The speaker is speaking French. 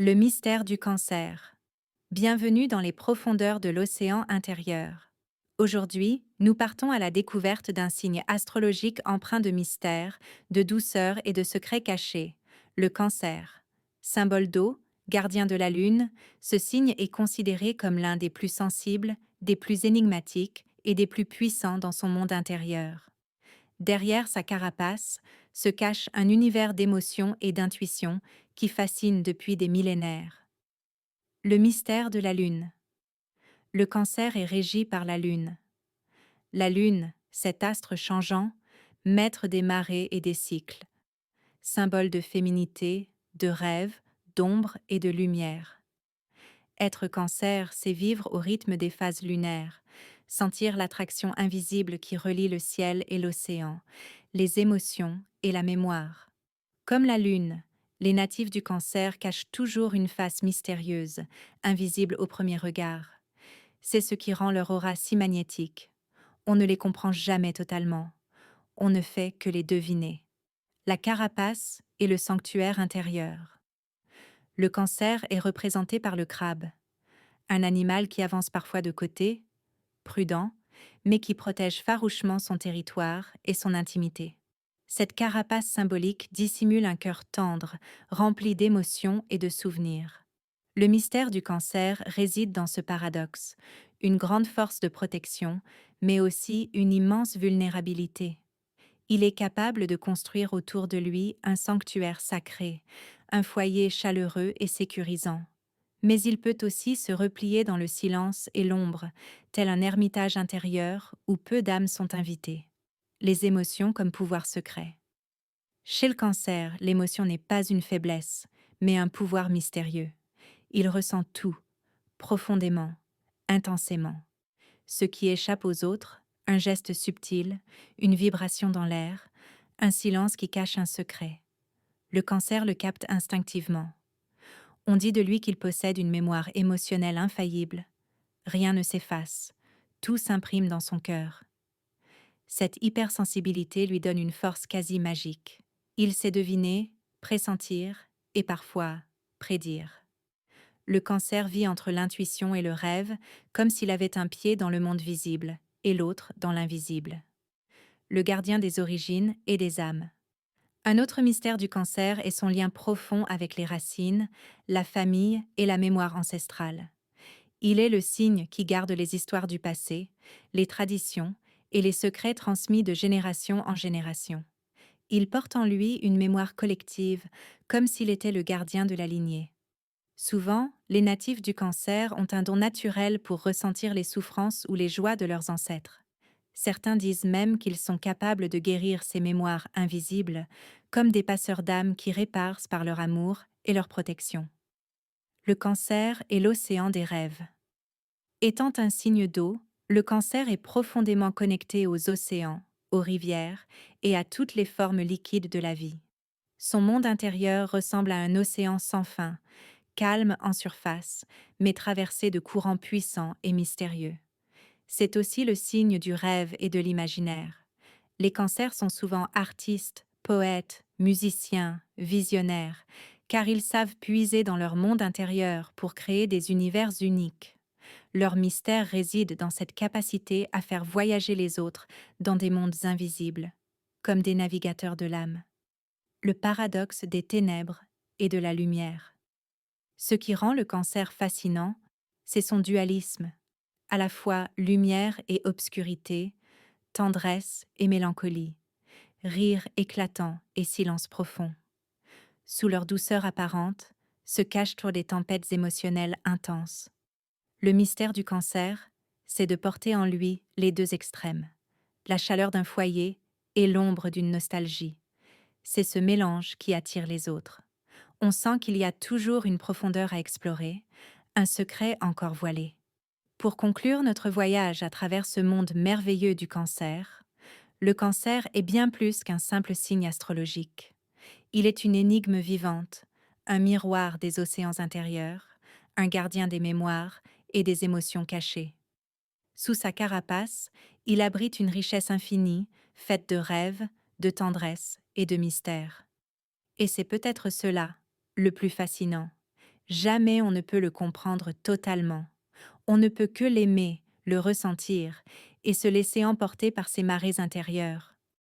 Le mystère du cancer. Bienvenue dans les profondeurs de l'océan intérieur. Aujourd'hui, nous partons à la découverte d'un signe astrologique empreint de mystère, de douceur et de secrets cachés, le cancer. Symbole d'eau, gardien de la lune, ce signe est considéré comme l'un des plus sensibles, des plus énigmatiques et des plus puissants dans son monde intérieur. Derrière sa carapace se cache un univers d'émotions et d'intuition qui fascine depuis des millénaires. Le mystère de la Lune. Le cancer est régi par la Lune. La Lune, cet astre changeant, maître des marées et des cycles, symbole de féminité, de rêve, d'ombre et de lumière. Être cancer, c'est vivre au rythme des phases lunaires, sentir l'attraction invisible qui relie le ciel et l'océan, les émotions et la mémoire. Comme la Lune, les natifs du cancer cachent toujours une face mystérieuse, invisible au premier regard. C'est ce qui rend leur aura si magnétique. On ne les comprend jamais totalement. On ne fait que les deviner. La carapace est le sanctuaire intérieur. Le cancer est représenté par le crabe, un animal qui avance parfois de côté, prudent, mais qui protège farouchement son territoire et son intimité. Cette carapace symbolique dissimule un cœur tendre, rempli d'émotions et de souvenirs. Le mystère du cancer réside dans ce paradoxe, une grande force de protection, mais aussi une immense vulnérabilité. Il est capable de construire autour de lui un sanctuaire sacré, un foyer chaleureux et sécurisant. Mais il peut aussi se replier dans le silence et l'ombre, tel un ermitage intérieur où peu d'âmes sont invitées. Les émotions comme pouvoir secret. Chez le cancer, l'émotion n'est pas une faiblesse, mais un pouvoir mystérieux. Il ressent tout, profondément, intensément. Ce qui échappe aux autres, un geste subtil, une vibration dans l'air, un silence qui cache un secret. Le cancer le capte instinctivement. On dit de lui qu'il possède une mémoire émotionnelle infaillible. Rien ne s'efface, tout s'imprime dans son cœur. Cette hypersensibilité lui donne une force quasi magique. Il sait deviner, pressentir et parfois prédire. Le cancer vit entre l'intuition et le rêve, comme s'il avait un pied dans le monde visible et l'autre dans l'invisible. Le gardien des origines et des âmes. Un autre mystère du cancer est son lien profond avec les racines, la famille et la mémoire ancestrale. Il est le signe qui garde les histoires du passé, les traditions et les secrets transmis de génération en génération. Il porte en lui une mémoire collective, comme s'il était le gardien de la lignée. Souvent, les natifs du cancer ont un don naturel pour ressentir les souffrances ou les joies de leurs ancêtres. Certains disent même qu'ils sont capables de guérir ces mémoires invisibles, comme des passeurs d'âme qui réparent par leur amour et leur protection. Le cancer est l'océan des rêves. Étant un signe d'eau, le cancer est profondément connecté aux océans, aux rivières et à toutes les formes liquides de la vie. Son monde intérieur ressemble à un océan sans fin, calme en surface, mais traversé de courants puissants et mystérieux. C'est aussi le signe du rêve et de l'imaginaire. Les cancers sont souvent artistes, poètes, musiciens, visionnaires, car ils savent puiser dans leur monde intérieur pour créer des univers uniques. Leur mystère réside dans cette capacité à faire voyager les autres dans des mondes invisibles, comme des navigateurs de l'âme. Le paradoxe des ténèbres et de la lumière. Ce qui rend le cancer fascinant, c'est son dualisme, à la fois lumière et obscurité, tendresse et mélancolie, rire éclatant et silence profond. Sous leur douceur apparente, se cachent des tempêtes émotionnelles intenses. Le mystère du cancer, c'est de porter en lui les deux extrêmes, la chaleur d'un foyer et l'ombre d'une nostalgie. C'est ce mélange qui attire les autres. On sent qu'il y a toujours une profondeur à explorer, un secret encore voilé. Pour conclure notre voyage à travers ce monde merveilleux du cancer, le cancer est bien plus qu'un simple signe astrologique. Il est une énigme vivante, un miroir des océans intérieurs, un gardien des mémoires et des émotions cachées. Sous sa carapace, il abrite une richesse infinie, faite de rêves, de tendresse et de mystère. Et c'est peut-être cela, le plus fascinant, Jamais on ne peut le comprendre totalement. On ne peut que l'aimer, le ressentir, et se laisser emporter par ses marées intérieures.